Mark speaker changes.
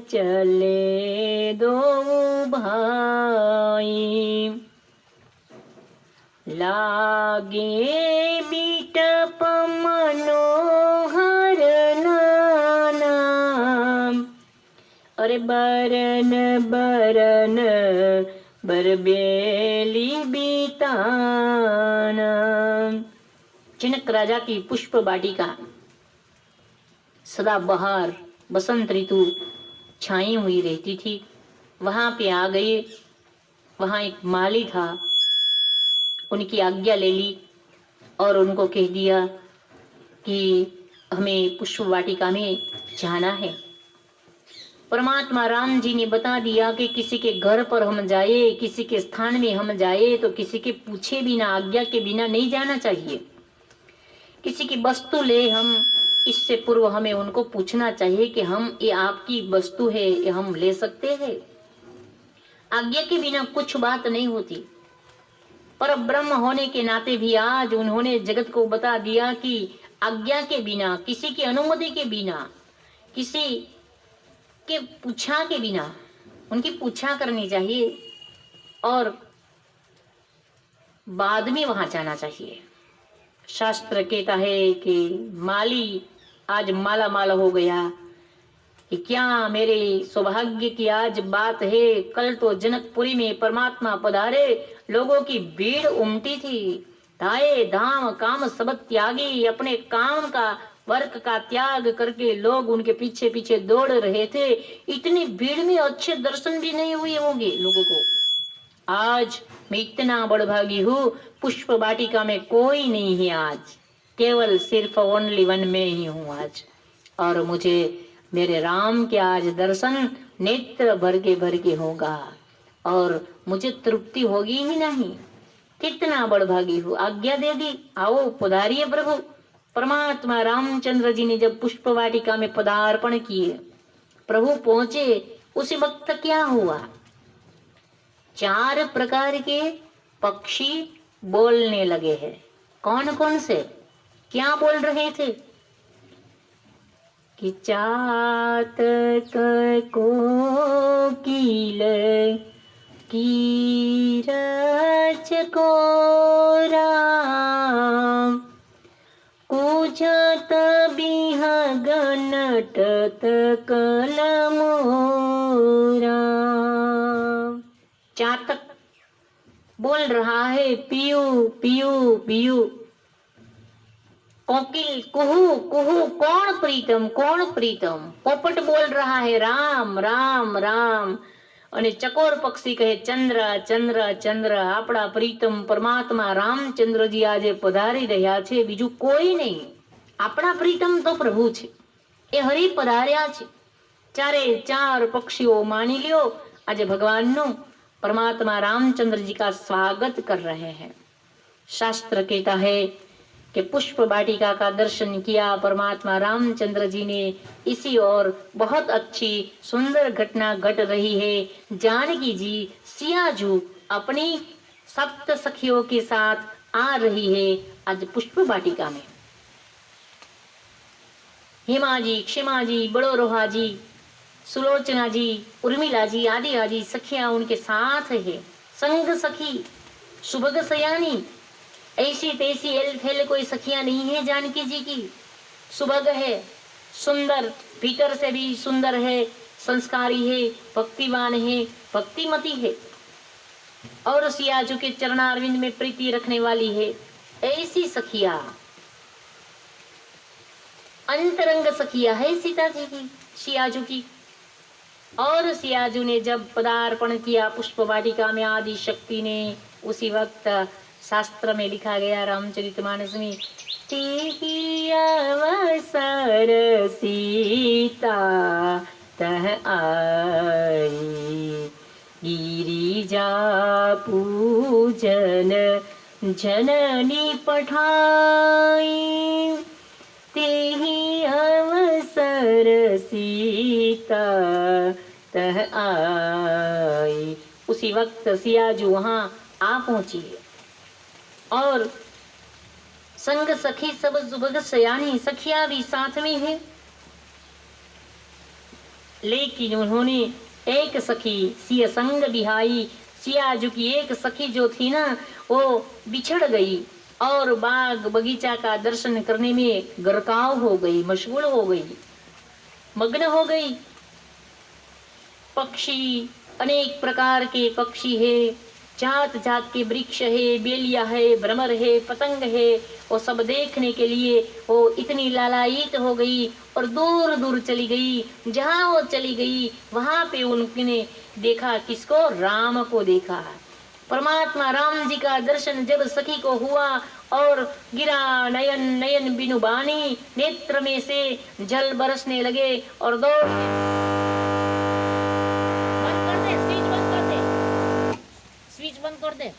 Speaker 1: चले दो भाई, लागे बीटप मनोहर नाना, अरे बरन बरन बरबेली बीताना। जनक राजा की पुष्प वाटिका सदा बहार बसंत ऋतु छाई हुई रहती थी। वहां पे आ गए। वहां एक माली था, उनकी आज्ञा ले ली और उनको कह दिया कि हमें पुष्प वाटिका में जाना है। परमात्मा राम जी ने बता दिया कि किसी के घर पर हम जाए, किसी के स्थान में हम जाए तो किसी के पूछे बिना, आज्ञा के बिना नहीं जाना चाहिए। किसी की वस्तु ले हम, इससे पूर्व हमें उनको पूछना चाहिए कि हम, ये आपकी वस्तु है, ये हम ले सकते हैं। आज्ञा के बिना कुछ बात नहीं होती। पर ब्रह्म होने के नाते भी आज उन्होंने जगत को बता दिया कि आज्ञा के बिना, किसी की अनुमति के बिना, किसी के पूछा के बिना, उनकी पूछा करनी चाहिए और बाद में वहां जाना चाहिए। शास्त्र कहता है कि माली आज माला माल हो गया कि क्या मेरे सौभाग्य की आज बात है। कल तो जनकपुरी में परमात्मा पधारे, लोगों की भीड़ उमटी थी। धाये धाम काम सब त्यागी, अपने काम का, वर्क का त्याग करके लोग उनके पीछे पीछे दौड़ रहे थे। इतनी भीड़ में अच्छे दर्शन भी नहीं हुए होंगे लोगों को। आज मैं इतना बड़भागी हूँ, पुष्प वाटिका में कोई नहीं है आज, केवल सिर्फ ओनली वन में ही हूँ आज। और मुझे मेरे राम के आज दर्शन नेत्र भर के होगा और मुझे तृप्ति होगी ही नहीं। कितना बड़भागी हूँ। आज्ञा दे दी, आओ पधारिए प्रभु। परमात्मा रामचंद्र जी ने जब पुष्प वाटिका में पदार्पण किए, प्रभु पहुंचे, उसी वक्त क्या हुआ? 4 प्रकार के पक्षी बोलने लगे हैं। कौन कौन से, क्या बोल रहे थे? कि चातक कोकिल कीरच कोराम, कूजत बिहगनटत कलमोरा। चातक बोल रहा है पियू पियू पियू। कोकिल कुहू कुहू, कौन प्रीतम कौन प्रीतम। पोपट बोल रहा है राम राम राम। અને ચકોર પક્ષી કહે ચંદ્ર ચંદ્ર ચંદ્ર। આપણા પ્રીતમ પરમાત્મા રામચંદ્રજી આજે પધારી રહ્યા છે, બીજું કોઈ નહીં। આપણા પ્રીતમ તો પ્રભુ છે, એ હરિ પધાર્યા છે। ચારે ચાર પક્ષીઓ માની લ્યો આજે ભગવાનનું, परमात्मा रामचंद्र जी का स्वागत कर रहे हैं। शास्त्र कहता है कि पुष्प वाटिका का दर्शन किया परमात्मा रामचंद्र जी ने। इसी और बहुत अच्छी सुंदर घटना घट रही है। जानकी जी सियाजू अपनी सप्त सखियों के साथ आ रही है आज पुष्प वाटिका में। हेमा जी, क्षमा जी, बड़ोरोहा जी, सुलोचना जी, उर्मिला जी आदि आदि सखियां उनके साथ है। संग सखी सुभग सयानी, ऐसी तैसी एल फैल कोई सखियां नहीं है जानकी जी की। सुभग है, सुंदर, भीतर से भी सुंदर है, संस्कारी है, भक्तिवान है, भक्तिमती है और सियाजू के चरणारविंद में प्रीति रखने वाली है। ऐसी सखिया अंतरंग सखिया है सीता जी की, सियाजू की। और सियाजू ने जब पदार्पण किया पुष्प वाटिका में आदि शक्ति ने, उसी वक्त शास्त्र में लिखा गया रामचरितमानस में, तेहि अवसर सीता तह आई, गिरिजा पूजन जननी पठाई, तेहि अवसर सीता तह आई। उसी वक्त सियाजू वहां आ पहुंची और संग सखी सब सुभग सयानी, सखिया भी साथ में है। लेकिन उन्होंने एक सखी सिया संग बिहाई, सिया जो की एक सखी जो थी ना वो बिछड़ गई और बाग बगीचा का दर्शन करने में गरकाव हो गई, मशगूल हो गई, मग्न हो गई। पक्षी अनेक प्रकार के पक्षी है, जात जात के वृक्ष है, बेलिया है, भ्रमर है, पतंग है, वो सब देखने के लिए वो इतनी लालायित हो गई और दूर दूर चली गई। जहाँ वो चली गई वहां पे उन्होंने देखा किसको? राम को देखा। परमात्मा राम जी का दर्शन जब सखी को हुआ और गिरा नयन नयन बिनु बानी, नेत्र में से जल बरसने लगे और दौड़ स्विच बंद कर दे, स्विच बंद कर दे।